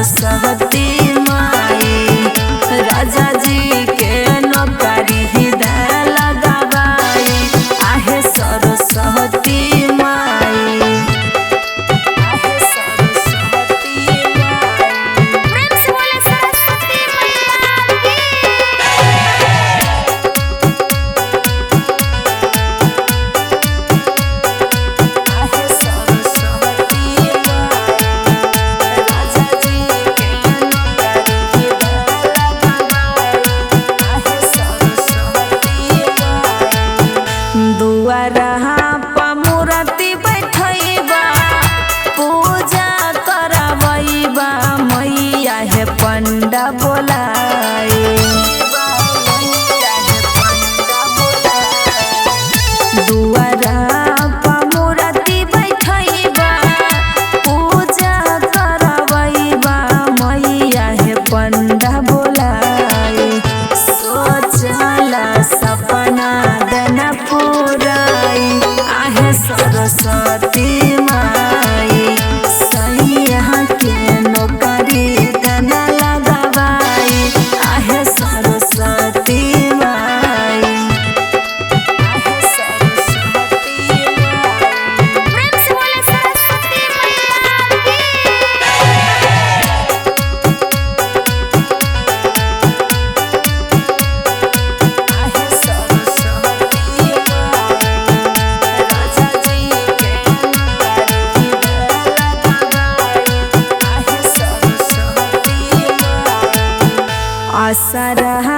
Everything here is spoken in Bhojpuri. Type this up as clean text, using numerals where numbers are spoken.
सरस्वती माई राजा जी के नौकरी दे लगावाई आहे सरस्वती माई आहे सरस्वती माई। प्रेम से बोले सरस्वती मैया की। आहे सरस्वती माई राजा जी के नौकरी दे लगावाई आहे सरस्वती माई। दुआरा मूर्ति बैठैबा पूजा करबैबा मैया हे पंडा बोलाई दुआरा मूर्ति बैठैबा पूजा करबैबा मैया हे पंडा बोलाई सोचला सपना दना पुराई आहे सरस्वती माई सैया के नौकरी दना लगावाई आहे सरस्वती माई आहे सरस्वती माई। प्रेम से बोले सरस्वती मैया की। आहे सरस्वती माई राजा जी के नौकरी दे लगावाई आहे सरस्वती माई। आसरा